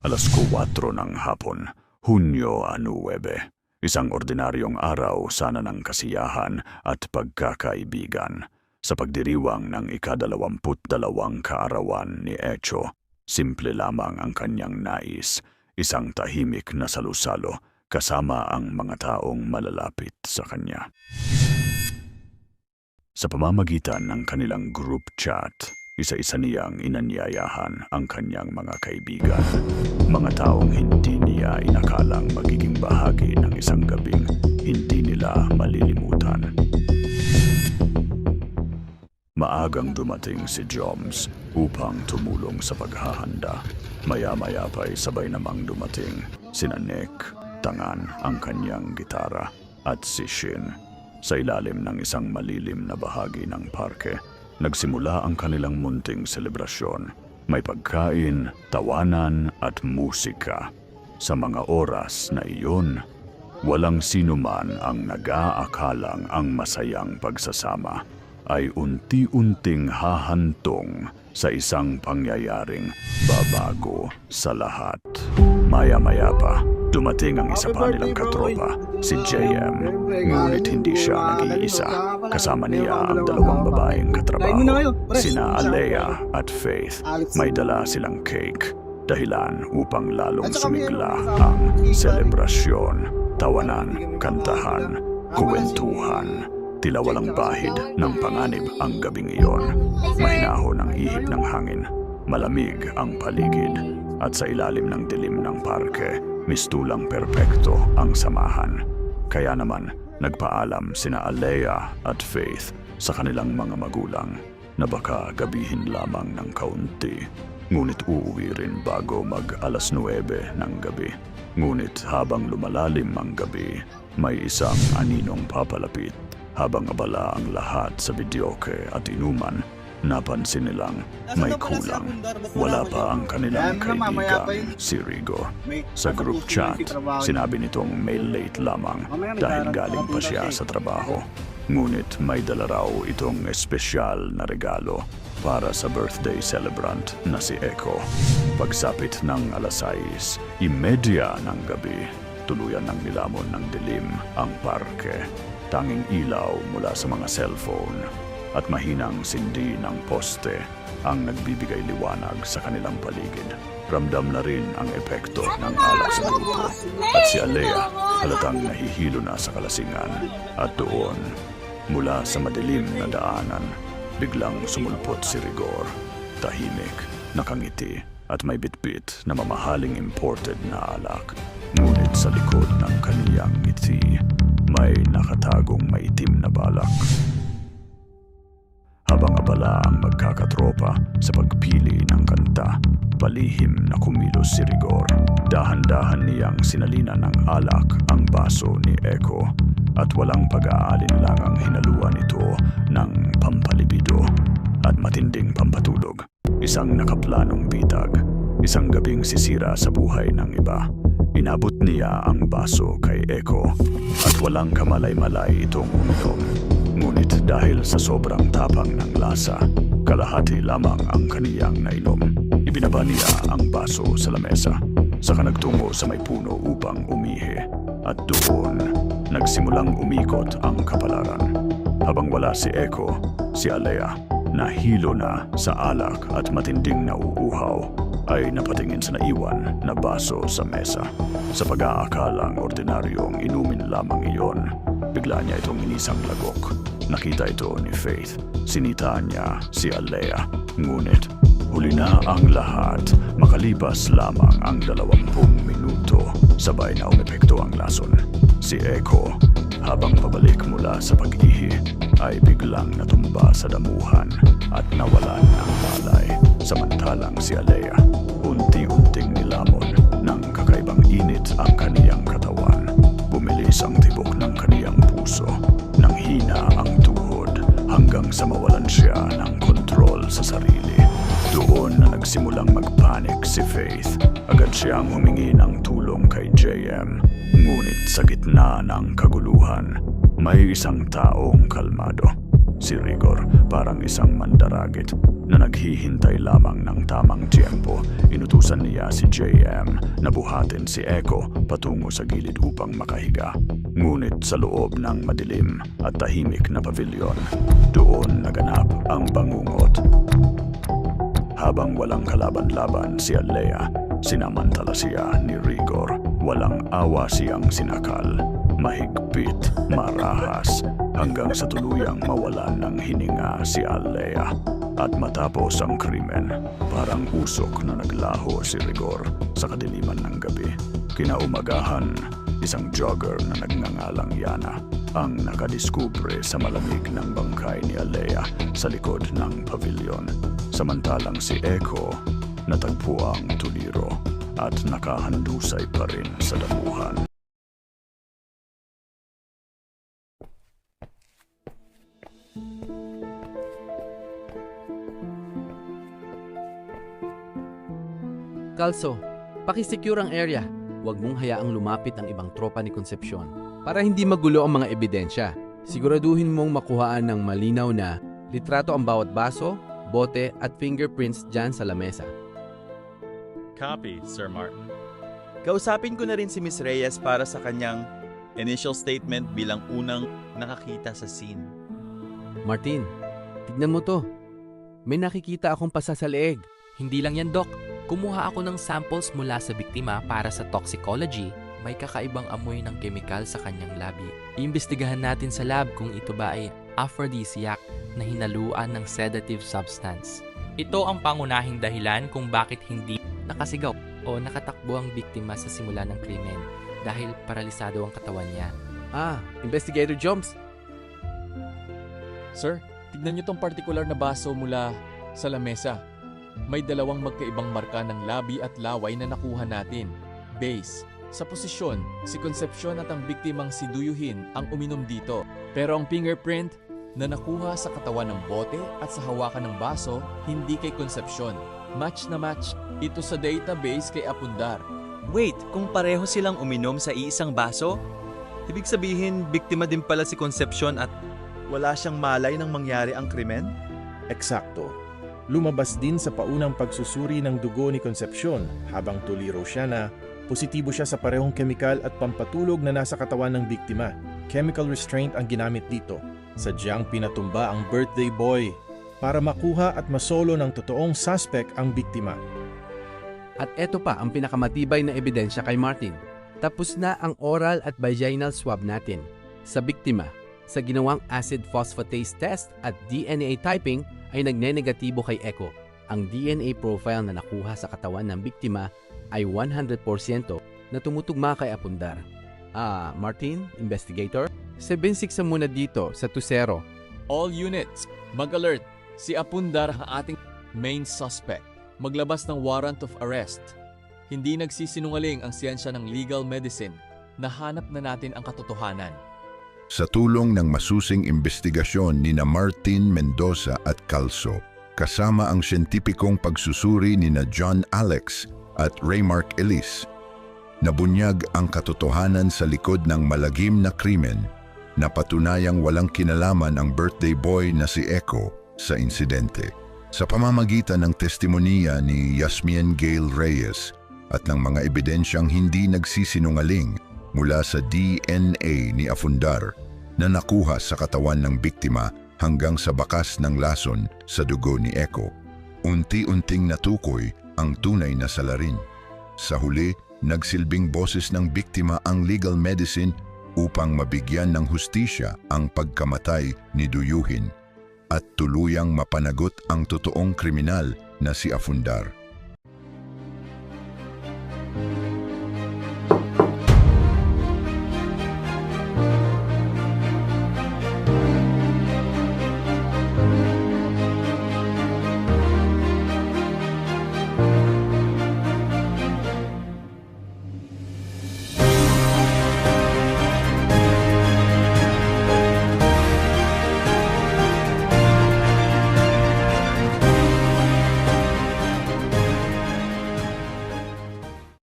4:00 ng hapon, Hunyo 9. Isang ordinaryong araw sana ng kasiyahan at pagkakaibigan. Sa pagdiriwang ng ika-22 kaarawan ni Echo, simple lamang ang kanyang nais, isang tahimik na salusalo kasama ang mga taong malalapit sa kanya. Sa pamamagitan ng kanilang group chat, isa-isa niyang inanyayahan ang kanyang mga kaibigan, mga taong hindi niya inakalang magiging bahagi ng isang gabing hindi nila malilimutan. Maagang dumating si Joms upang tumulong sa paghahanda. Maya-maya pa'y sabay namang dumating sina Nick, Tangan ang kanyang gitara, at si Shin. Sa ilalim ng isang malilim na bahagi ng parke, nagsimula ang kanilang munting selebrasyon. May pagkain, tawanan at musika. Sa mga oras na iyon, walang sinuman ang nag-aakalang ang masayang pagsasama ay unti-unting hahantong sa isang pangyayaring babago sa lahat. Maya-maya pa, dumating ang isa pa nilang katropa, si JM. Ngunit hindi siya nag-iisa. Kasama niya ang 2 babaeng katrabaho, sina Alea at Faith. May dala silang cake, dahilan upang lalong sumigla ang selebrasyon. Tawanan, kantahan, kuwentuhan. Tila walang bahid ng panganib ang gabing iyon. Mahinahon ang ihip ng hangin, malamig ang paligid, at sa ilalim ng dilim ng parke, mistulang perpekto ang samahan. Kaya naman, nagpaalam sina Alea at Faith sa kanilang mga magulang na baka gabihin lamang ng kaunti. Ngunit uuwi rin bago mag-9 ng gabi. Ngunit habang lumalalim ang gabi, may isang aninong papalapit. Habang abala ang lahat sa videoke at inuman, napansin nilang may kulang. Wala pa ang kanilang kaibigan, si Rigo. Sa group chat, sinabi nitong may late lamang dahil galing pa siya sa trabaho. Ngunit may dala raw itong espesyal na regalo para sa birthday celebrant na si Echo. Pagsapit ng 6:30 ng gabi, tuluyan ng nilamon ng dilim ang parke. Tanging ilaw mula sa mga cellphone at mahinang sindi ng poste ang nagbibigay liwanag sa kanilang paligid. Ramdam na rin ang epekto ng alak sa grupo. At si Alea halatang nahihilo na sa kalasingan. At doon, mula sa madilim na daanan, biglang sumulpot si Rigor. Tahimik, nakangiti at may bitbit na mamahaling imported na alak. Ngunit sa likod ng kaniyang ngiti, may nakatagong maitim na balak. Habang abala ang magkakatropa sa pagpili ng kanta, palihim na kumilos si Rigor. Dahan-dahan niyang sinalina ng alak ang baso ni Echo at walang pag-aalinlangang hinaluan ito ng pampalibido at matinding pampatulog. Isang nakaplanong bitag, isang gabing sisira sa buhay ng iba. Inabot niya ang baso kay Echo at walang kamalay-malay itong uminom. Ngunit dahil sa sobrang tapang ng lasa, kalahati lamang ang kaniyang nainom. Ibinaba niya ang baso sa lamesa, saka nagtungo sa may puno upang umihi. At doon, nagsimulang umikot ang kapalaran. Habang wala si Echo, si Alea, nahilo na sa alak at matinding nauuhaw, ay napatingin sa naiwan na baso sa mesa. Sa pag-aakalang ordinaryong inumin lamang iyon, bigla niya itong inisang lagok. Nakita ito ni Faith. Sinitaan niya si Alea. Ngunit huli na ang lahat. Makalipas lamang ang 20 minuto, sabay na umepekto ang lason. Si Echo, habang pabalik mula sa pag-ihi, ay biglang natumba sa damuhan at nawalan ng malay. Samantalang si Alea, unti-unting nilamon ng kakaibang init ang kaniyang katawan. Bumilis ang tibok ng kaniyang puso, nang hina ang tuhod hanggang sa mawalan siya ng kontrol sa sarili. Doon na nagsimulang magpanik si Faith. Agad siyang humingi ng tulong kay JM. Ngunit sa gitna ng kaguluhan, may isang taong kalmado. Si Rigor, parang isang mandaragit na naghihintay lamang ng tamang tiyempo. Inutusan niya si JM na buhatin si Echo patungo sa gilid upang makahiga. Ngunit sa loob ng madilim at tahimik na pavilion, doon naganap ang bangungot. Habang walang kalaban-laban si Alea, sinamantala siya ni Rigor. Walang awa siyang sinakal, mahigpit, marahas, hanggang sa tuluyang mawalan ng hininga si Alea. At matapos ang krimen, parang usok na naglaho si Rigor sa kadiliman ng gabi. Kinaumagahan, isang jogger na nagngangalang Yana ang nakadiskubre sa malamig ng bangkay ni Alea sa likod ng pavilion. Samantalang si Echo natagpo ang tuliro at nakahandusay pa rin sa damuhan. Kalso, pakisecure ang area. Huwag mong hayaang lumapit ang ibang tropa ni Concepcion para hindi magulo ang mga ebidensya. Siguraduhin mong makuhaan ng malinaw na litrato ang bawat baso, bote at fingerprints dyan sa lamesa. Copy, Sir Martin. Kausapin ko na rin si Miss Reyes para sa kanyang initial statement bilang unang nakakita sa scene. Martin, tignan mo to. May nakikita akong pasa sa leeg. Hindi lang yan, Doc. Kumuha ako ng samples mula sa biktima para sa toxicology. May kakaibang amoy ng kemikal sa kanyang labi. Iimbestigahan natin sa lab kung ito ba ay aphrodisiac na hinaluan ng sedative substance. Ito ang pangunahing dahilan kung bakit hindi nakasigaw o nakatakbo ang biktima sa simula ng krimen dahil paralisado ang katawan niya. Investigator Joms. Sir, tignan niyo tong partikular na baso mula sa lamesa. May dalawang magkaibang marka ng labi at laway na nakuha natin. Base. Sa posisyon, si Concepcion at ang biktimang si Duyuhin ang uminom dito. Pero ang fingerprint na nakuha sa katawan ng bote at sa hawakan ng baso, hindi kay Concepcion. Match na match ito sa database kay Apundar. Wait, kung pareho silang uminom sa iisang baso? Ibig sabihin, biktima din pala si Concepcion at wala siyang malay nang mangyari ang krimen? Eksakto. Lumabas din sa paunang pagsusuri ng dugo ni Concepcion habang tuliro siya na positibo siya sa parehong kemikal at pampatulog na nasa katawan ng biktima. Chemical restraint ang ginamit dito. Sadyang pinatumba ang birthday boy para makuha at masolo ng totoong suspect ang biktima. At eto pa ang pinakamatibay na ebidensya kay Martin. Tapos na ang oral at vaginal swab natin sa biktima. Sa ginawang acid phosphatase test at DNA typing ay nagne-negatibo kay Echo. Ang DNA profile na nakuha sa katawan ng biktima ay 100% na tumutugma kay Apundar. Martin, investigator, 7-6 muna dito sa Tucero. All units, mag-alert. Si Apundar ang ating main suspect. Maglabas ng warrant of arrest. Hindi nagsisinungaling ang siyensya ng legal medicine. Nahanap na natin ang katotohanan. Sa tulong ng masusing investigasyon ni Martin Mendoza at Calso, kasama ang siyentipikong pagsusuri ni John Alex at Raymark Ellis, nabunyag ang katotohanan sa likod ng malagim na krimen na patunayang walang kinalaman ang birthday boy na si Echo sa insidente. Sa pamamagitan ng testimonya ni Yasmien Gail Reyes at ng mga ebidensyang hindi nagsisinungaling mula sa DNA ni Apundar na nakuha sa katawan ng biktima hanggang sa bakas ng lason sa dugo ni Echo, unti-unting natukoy ang tunay na salarin. Sa huli, nagsilbing boses ng biktima ang legal medicine upang mabigyan ng hustisya ang pagkamatay ni Duyuhin at tuluyang mapanagot ang totoong kriminal na si Apundar.